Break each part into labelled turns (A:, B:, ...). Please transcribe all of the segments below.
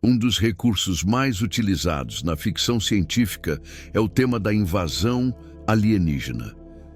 A: Um dos recursos mais utilizados na ficção científica é o tema da invasão alienígena.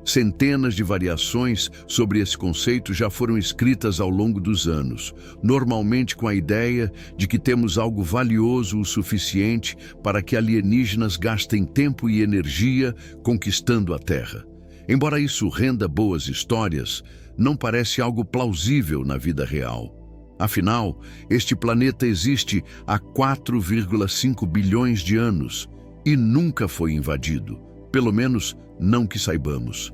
A: Centenas de variações sobre esse conceito já foram escritas ao longo dos anos, normalmente com a ideia de que temos algo valioso o suficiente para que alienígenas gastem tempo e energia conquistando a Terra. Embora isso renda boas histórias, não parece algo plausível na vida real. Afinal, este planeta existe há 4,5 bilhões de anos e nunca foi invadido, pelo menos não que saibamos.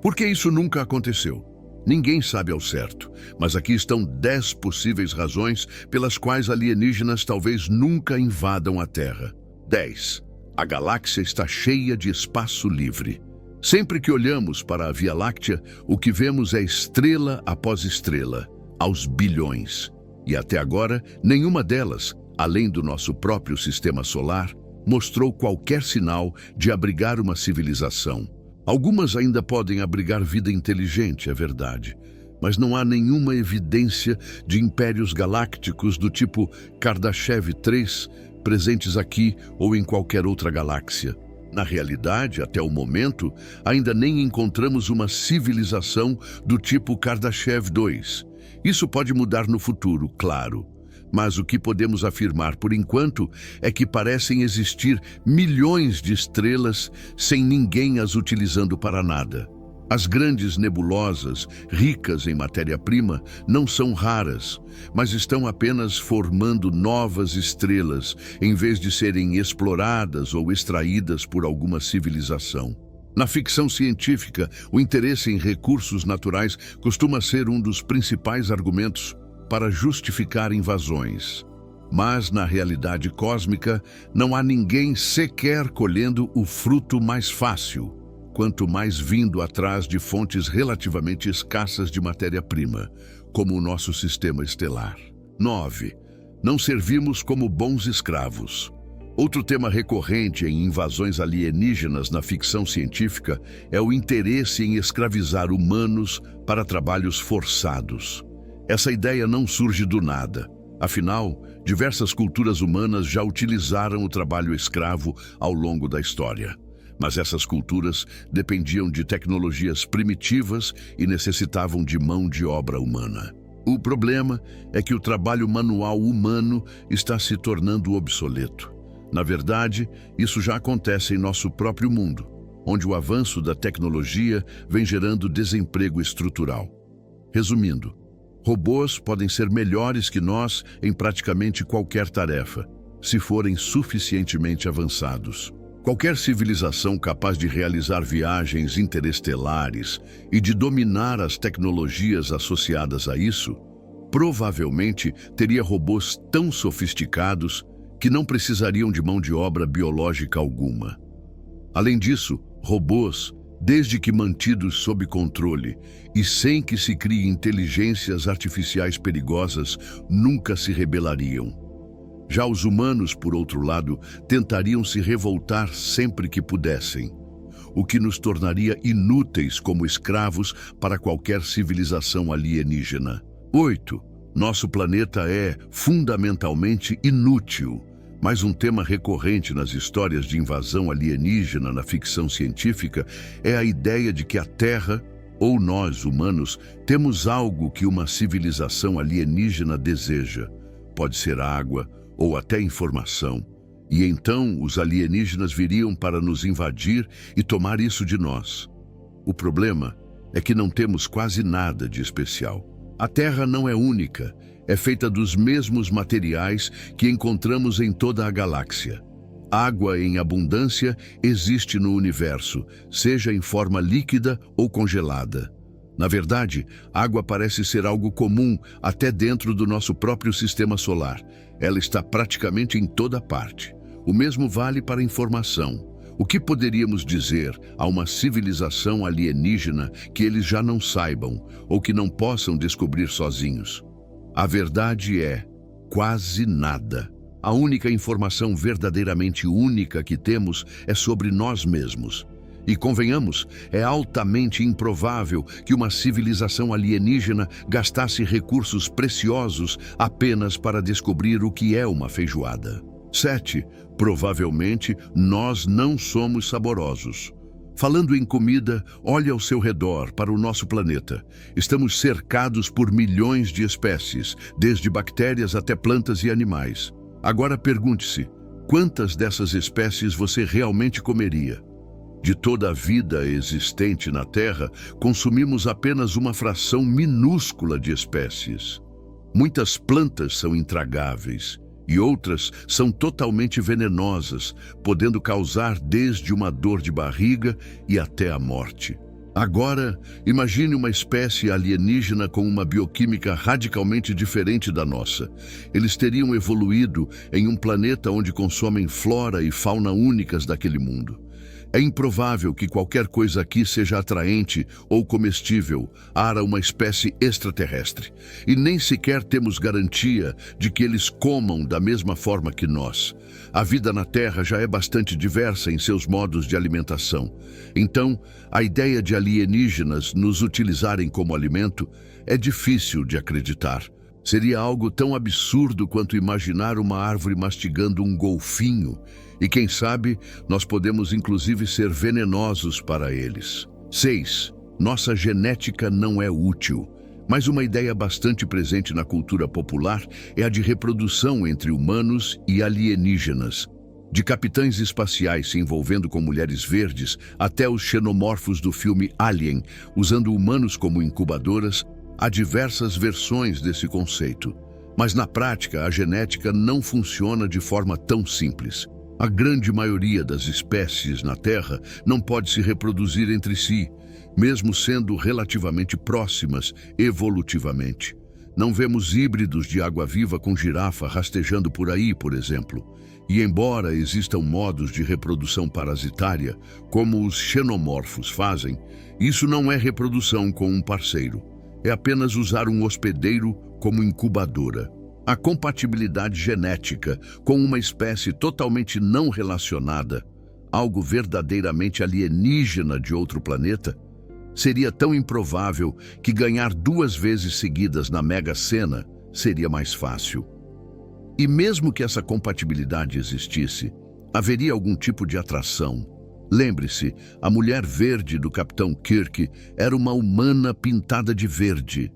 A: Por que isso nunca aconteceu? Ninguém sabe ao certo, mas aqui estão 10 possíveis razões pelas quais alienígenas talvez nunca invadam a Terra. 10. A galáxia está cheia de espaço livre. Sempre que olhamos para a Via Láctea, o que vemos é estrela após estrela, aos bilhões. E até agora, nenhuma delas, além do nosso próprio sistema solar, mostrou qualquer sinal de abrigar uma civilização. Algumas ainda podem abrigar vida inteligente, é verdade, mas não há nenhuma evidência de impérios galácticos do tipo Kardashev 3 presentes aqui ou em qualquer outra galáxia. Na realidade, até o momento, ainda nem encontramos uma civilização do tipo Kardashev 2. Isso pode mudar no futuro, claro. Mas o que podemos afirmar por enquanto é que parecem existir milhões de estrelas sem ninguém as utilizando para nada. As grandes nebulosas, ricas em matéria-prima, não são raras, mas estão apenas formando novas estrelas, em vez de serem exploradas ou extraídas por alguma civilização. Na ficção científica, o interesse em recursos naturais costuma ser um dos principais argumentos para justificar invasões. Mas, na realidade cósmica, não há ninguém sequer colhendo o fruto mais fácil, quanto mais vindo atrás de fontes relativamente escassas de matéria-prima, como o nosso sistema estelar. 9. Não servimos como bons escravos. Outro tema recorrente em invasões alienígenas na ficção científica é o interesse em escravizar humanos para trabalhos forçados. Essa ideia não surge do nada. Afinal, diversas culturas humanas já utilizaram o trabalho escravo ao longo da história. Mas essas culturas dependiam de tecnologias primitivas e necessitavam de mão de obra humana. O problema é que o trabalho manual humano está se tornando obsoleto. Na verdade, isso já acontece em nosso próprio mundo, onde o avanço da tecnologia vem gerando desemprego estrutural. Resumindo, robôs podem ser melhores que nós em praticamente qualquer tarefa, se forem suficientemente avançados. Qualquer civilização capaz de realizar viagens interestelares e de dominar as tecnologias associadas a isso, provavelmente teria robôs tão sofisticados que não precisariam de mão de obra biológica alguma. Além disso, robôs, desde que mantidos sob controle e sem que se criem inteligências artificiais perigosas, nunca se rebelariam. Já os humanos, por outro lado, tentariam se revoltar sempre que pudessem, o que nos tornaria inúteis como escravos para qualquer civilização alienígena. 8. Nosso planeta é fundamentalmente inútil. Mais um tema recorrente nas histórias de invasão alienígena na ficção científica é a ideia de que a Terra, ou nós, humanos, temos algo que uma civilização alienígena deseja. Pode ser água ou até informação. E então os alienígenas viriam para nos invadir e tomar isso de nós. O problema é que não temos quase nada de especial. A Terra não é única. É feita dos mesmos materiais que encontramos em toda a galáxia. Água em abundância existe no universo, seja em forma líquida ou congelada. Na verdade, água parece ser algo comum até dentro do nosso próprio sistema solar. Ela está praticamente em toda parte. O mesmo vale para a informação. O que poderíamos dizer a uma civilização alienígena que eles já não saibam ou que não possam descobrir sozinhos? A verdade é quase nada. A única informação verdadeiramente única que temos é sobre nós mesmos. E convenhamos, é altamente improvável que uma civilização alienígena gastasse recursos preciosos apenas para descobrir o que é uma feijoada. 7. Provavelmente, nós não somos saborosos. Falando em comida, olhe ao seu redor para o nosso planeta. Estamos cercados por milhões de espécies, desde bactérias até plantas e animais. Agora pergunte-se, quantas dessas espécies você realmente comeria? De toda a vida existente na Terra, consumimos apenas uma fração minúscula de espécies. Muitas plantas são intragáveis e outras são totalmente venenosas, podendo causar desde uma dor de barriga e até a morte. Agora, imagine uma espécie alienígena com uma bioquímica radicalmente diferente da nossa. Eles teriam evoluído em um planeta onde consomem flora e fauna únicas daquele mundo. É improvável que qualquer coisa aqui seja atraente ou comestível para uma espécie extraterrestre. E nem sequer temos garantia de que eles comam da mesma forma que nós. A vida na Terra já é bastante diversa em seus modos de alimentação. Então, a ideia de alienígenas nos utilizarem como alimento é difícil de acreditar. Seria algo tão absurdo quanto imaginar uma árvore mastigando um golfinho. E quem sabe, nós podemos inclusive ser venenosos para eles. 6. Nossa genética não é útil. Mas uma ideia bastante presente na cultura popular é a de reprodução entre humanos e alienígenas. De capitães espaciais se envolvendo com mulheres verdes até os xenomorfos do filme Alien, usando humanos como incubadoras, há diversas versões desse conceito. Mas na prática, a genética não funciona de forma tão simples. A grande maioria das espécies na Terra não pode se reproduzir entre si, mesmo sendo relativamente próximas evolutivamente. Não vemos híbridos de água-viva com girafa rastejando por aí, por exemplo. E embora existam modos de reprodução parasitária, como os xenomorfos fazem, isso não é reprodução com um parceiro. É apenas usar um hospedeiro como incubadora. A compatibilidade genética com uma espécie totalmente não relacionada, algo verdadeiramente alienígena de outro planeta, seria tão improvável que ganhar 2 vezes seguidas na Mega Sena seria mais fácil. E mesmo que essa compatibilidade existisse, haveria algum tipo de atração. Lembre-se, a mulher verde do Capitão Kirk era uma humana pintada de verde.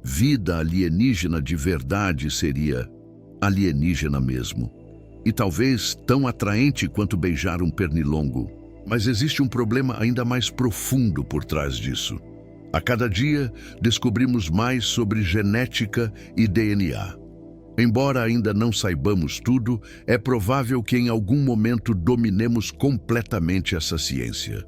A: Vida alienígena de verdade seria alienígena mesmo. E talvez tão atraente quanto beijar um pernilongo. Mas existe um problema ainda mais profundo por trás disso. A cada dia, descobrimos mais sobre genética e DNA. Embora ainda não saibamos tudo, é provável que em algum momento dominemos completamente essa ciência.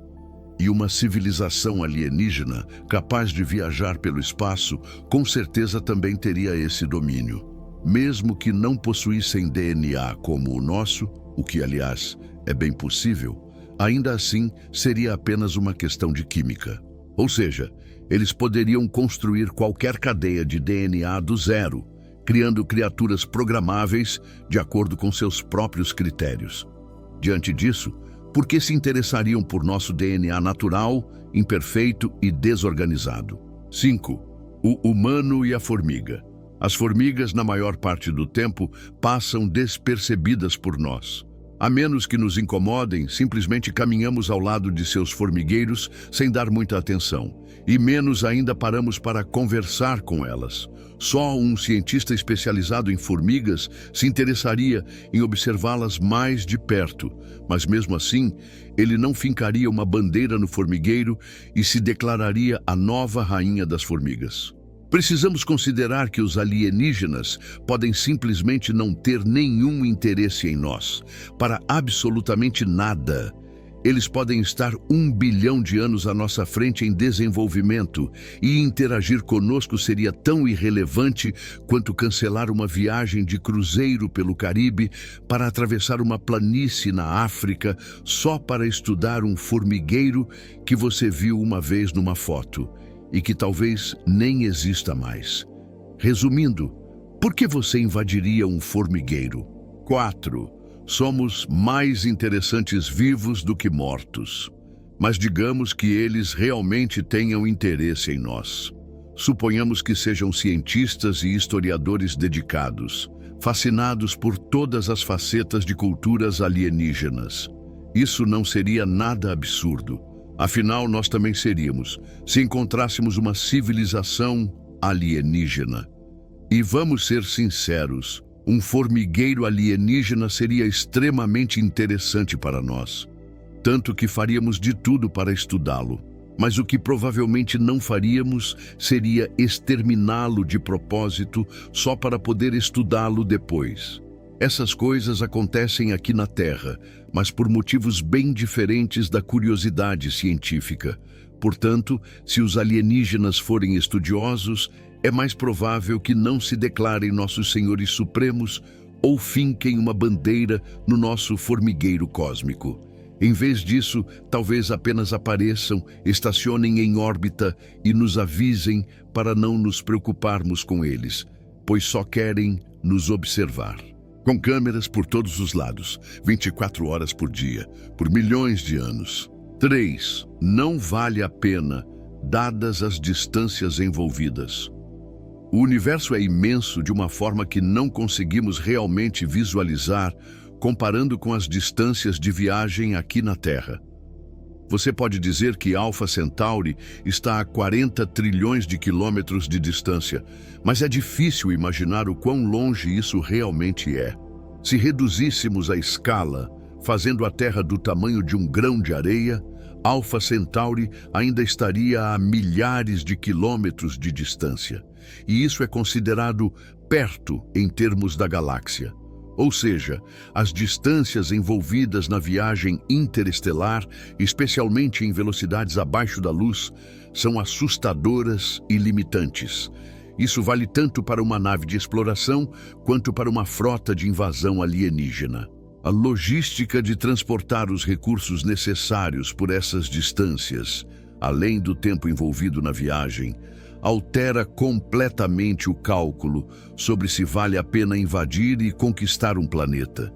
A: E uma civilização alienígena capaz de viajar pelo espaço, com certeza também teria esse domínio. Mesmo que não possuíssem DNA como o nosso, o que, aliás, é bem possível, ainda assim seria apenas uma questão de química. Ou seja, eles poderiam construir qualquer cadeia de DNA do zero, criando criaturas programáveis de acordo com seus próprios critérios. Diante disso, por que se interessariam por nosso DNA natural, imperfeito e desorganizado? 5. O humano e a formiga. As formigas, na maior parte do tempo, passam despercebidas por nós. A menos que nos incomodem, simplesmente caminhamos ao lado de seus formigueiros sem dar muita atenção. E menos ainda paramos para conversar com elas. Só um cientista especializado em formigas se interessaria em observá-las mais de perto, mas mesmo assim, ele não fincaria uma bandeira no formigueiro e se declararia a nova rainha das formigas. Precisamos considerar que os alienígenas podem simplesmente não ter nenhum interesse em nós, para absolutamente nada. Eles podem estar 1 bilhão de anos à nossa frente em desenvolvimento e interagir conosco seria tão irrelevante quanto cancelar uma viagem de cruzeiro pelo Caribe para atravessar uma planície na África só para estudar um formigueiro que você viu uma vez numa foto e que talvez nem exista mais. Resumindo, por que você invadiria um formigueiro? 4. Somos mais interessantes vivos do que mortos. Mas digamos que eles realmente tenham interesse em nós. Suponhamos que sejam cientistas e historiadores dedicados, fascinados por todas as facetas de culturas alienígenas. Isso não seria nada absurdo. Afinal, nós também seríamos, se encontrássemos uma civilização alienígena. E vamos ser sinceros, um formigueiro alienígena seria extremamente interessante para nós. Tanto que faríamos de tudo para estudá-lo. Mas o que provavelmente não faríamos seria exterminá-lo de propósito só para poder estudá-lo depois. Essas coisas acontecem aqui na Terra, mas por motivos bem diferentes da curiosidade científica. Portanto, se os alienígenas forem estudiosos, é mais provável que não se declarem nossos senhores supremos ou finquem uma bandeira no nosso formigueiro cósmico. Em vez disso, talvez apenas apareçam, estacionem em órbita e nos avisem para não nos preocuparmos com eles, pois só querem nos observar. Com câmeras por todos os lados, 24 horas por dia, por milhões de anos. 3. Não vale a pena, dadas as distâncias envolvidas. O universo é imenso de uma forma que não conseguimos realmente visualizar, comparando com as distâncias de viagem aqui na Terra. Você pode dizer que Alpha Centauri está a 40 trilhões de quilômetros de distância, mas é difícil imaginar o quão longe isso realmente é. Se reduzíssemos a escala, fazendo a Terra do tamanho de um grão de areia, Alpha Centauri ainda estaria a milhares de quilômetros de distância. E isso é considerado perto em termos da galáxia. Ou seja, as distâncias envolvidas na viagem interestelar, especialmente em velocidades abaixo da luz, são assustadoras e limitantes. Isso vale tanto para uma nave de exploração quanto para uma frota de invasão alienígena. A logística de transportar os recursos necessários por essas distâncias, além do tempo envolvido na viagem, altera completamente o cálculo sobre se vale a pena invadir e conquistar um planeta.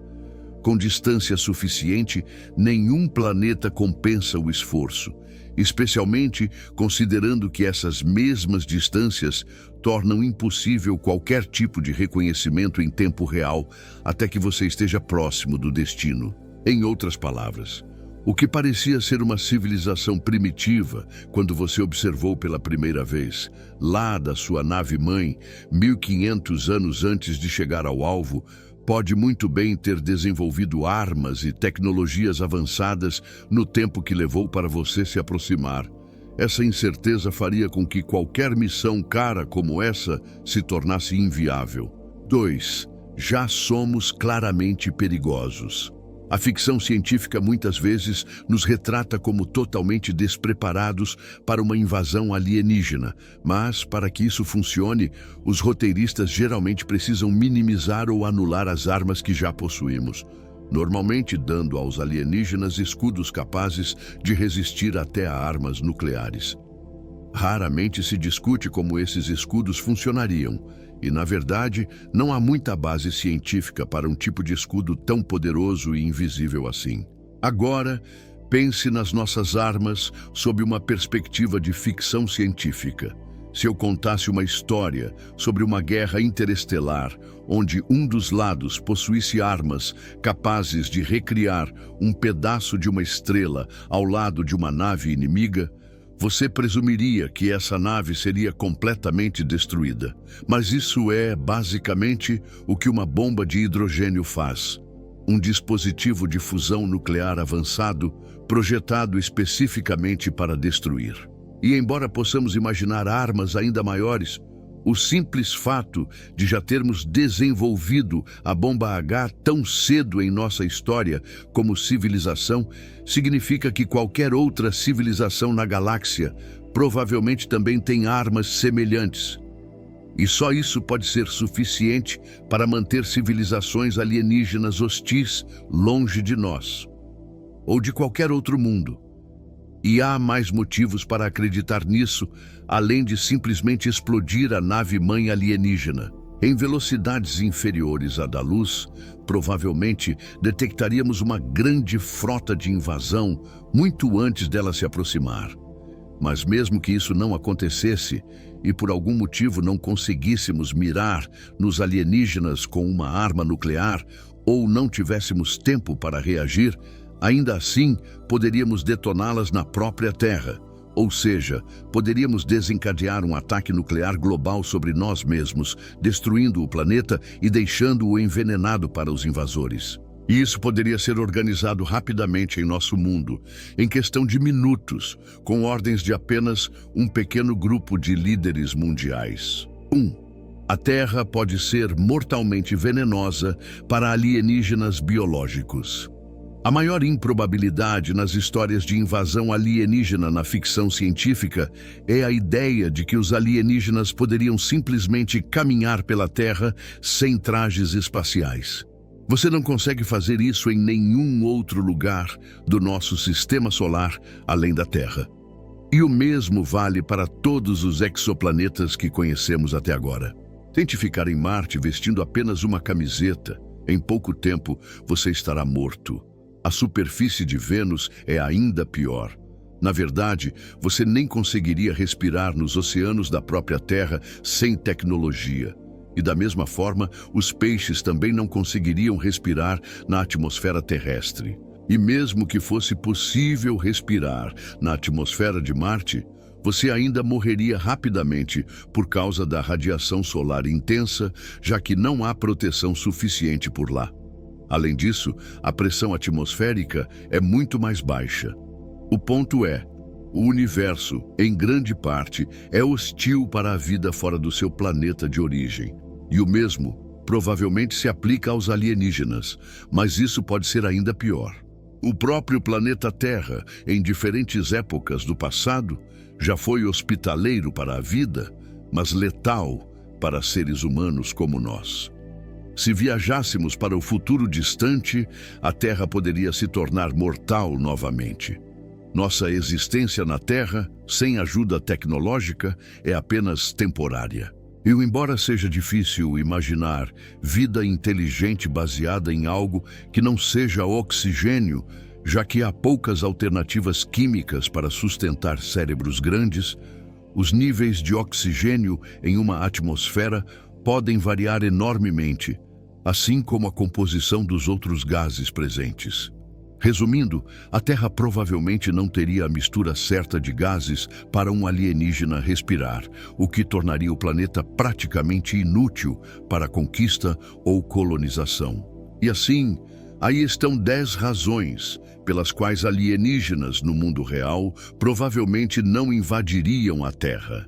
A: Com distância suficiente, nenhum planeta compensa o esforço, especialmente considerando que essas mesmas distâncias tornam impossível qualquer tipo de reconhecimento em tempo real até que você esteja próximo do destino. Em outras palavras, o que parecia ser uma civilização primitiva quando você observou pela primeira vez, lá da sua nave-mãe, 1500 anos antes de chegar ao alvo, pode muito bem ter desenvolvido armas e tecnologias avançadas no tempo que levou para você se aproximar. Essa incerteza faria com que qualquer missão cara como essa se tornasse inviável. 2. Já somos claramente perigosos. A ficção científica muitas vezes nos retrata como totalmente despreparados para uma invasão alienígena, mas, para que isso funcione, os roteiristas geralmente precisam minimizar ou anular as armas que já possuímos, normalmente dando aos alienígenas escudos capazes de resistir até a armas nucleares. Raramente se discute como esses escudos funcionariam, e, na verdade, não há muita base científica para um tipo de escudo tão poderoso e invisível assim. Agora, pense nas nossas armas sob uma perspectiva de ficção científica. Se eu contasse uma história sobre uma guerra interestelar, onde um dos lados possuísse armas capazes de recriar um pedaço de uma estrela ao lado de uma nave inimiga, você presumiria que essa nave seria completamente destruída. Mas isso é, basicamente, o que uma bomba de hidrogênio faz. Um dispositivo de fusão nuclear avançado, projetado especificamente para destruir. E embora possamos imaginar armas ainda maiores, o simples fato de já termos desenvolvido a bomba H tão cedo em nossa história como civilização significa que qualquer outra civilização na galáxia provavelmente também tem armas semelhantes. E só isso pode ser suficiente para manter civilizações alienígenas hostis longe de nós, ou de qualquer outro mundo. E há mais motivos para acreditar nisso, além de simplesmente explodir a nave-mãe alienígena. Em velocidades inferiores à da luz, provavelmente detectaríamos uma grande frota de invasão muito antes dela se aproximar. Mas mesmo que isso não acontecesse e por algum motivo não conseguíssemos mirar nos alienígenas com uma arma nuclear ou não tivéssemos tempo para reagir, ainda assim poderíamos detoná-las na própria Terra. Ou seja, poderíamos desencadear um ataque nuclear global sobre nós mesmos, destruindo o planeta e deixando-o envenenado para os invasores. E isso poderia ser organizado rapidamente em nosso mundo, em questão de minutos, com ordens de apenas um pequeno grupo de líderes mundiais. 1. A Terra pode ser mortalmente venenosa para alienígenas biológicos. A maior improbabilidade nas histórias de invasão alienígena na ficção científica é a ideia de que os alienígenas poderiam simplesmente caminhar pela Terra sem trajes espaciais. Você não consegue fazer isso em nenhum outro lugar do nosso sistema solar além da Terra. E o mesmo vale para todos os exoplanetas que conhecemos até agora. Tente ficar em Marte vestindo apenas uma camiseta. Em pouco tempo, você estará morto. A superfície de Vênus é ainda pior. Na verdade, você nem conseguiria respirar nos oceanos da própria Terra sem tecnologia. E da mesma forma, os peixes também não conseguiriam respirar na atmosfera terrestre. E mesmo que fosse possível respirar na atmosfera de Marte, você ainda morreria rapidamente por causa da radiação solar intensa, já que não há proteção suficiente por lá. Além disso, a pressão atmosférica é muito mais baixa. O ponto é, o universo, em grande parte, é hostil para a vida fora do seu planeta de origem. E o mesmo provavelmente se aplica aos alienígenas, mas isso pode ser ainda pior. O próprio planeta Terra, em diferentes épocas do passado, já foi hospitaleiro para a vida, mas letal para seres humanos como nós. Se viajássemos para o futuro distante, a Terra poderia se tornar mortal novamente. Nossa existência na Terra, sem ajuda tecnológica, é apenas temporária. E embora seja difícil imaginar vida inteligente baseada em algo que não seja oxigênio, já que há poucas alternativas químicas para sustentar cérebros grandes, os níveis de oxigênio em uma atmosfera podem variar enormemente, assim como a composição dos outros gases presentes. Resumindo, a Terra provavelmente não teria a mistura certa de gases para um alienígena respirar, o que tornaria o planeta praticamente inútil para conquista ou colonização. E assim, aí estão 10 razões pelas quais alienígenas no mundo real provavelmente não invadiriam a Terra.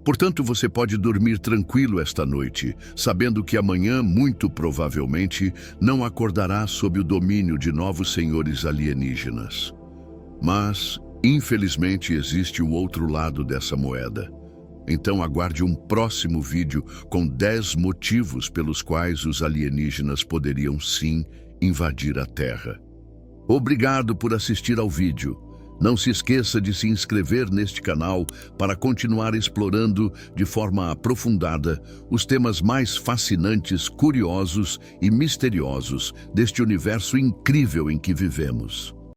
A: Portanto, você pode dormir tranquilo esta noite, sabendo que amanhã, muito provavelmente, não acordará sob o domínio de novos senhores alienígenas. Mas, infelizmente, existe o outro lado dessa moeda. Então aguarde um próximo vídeo com 10 motivos pelos quais os alienígenas poderiam sim invadir a Terra. Obrigado por assistir ao vídeo. Não se esqueça de se inscrever neste canal para continuar explorando de forma aprofundada os temas mais fascinantes, curiosos e misteriosos deste universo incrível em que vivemos.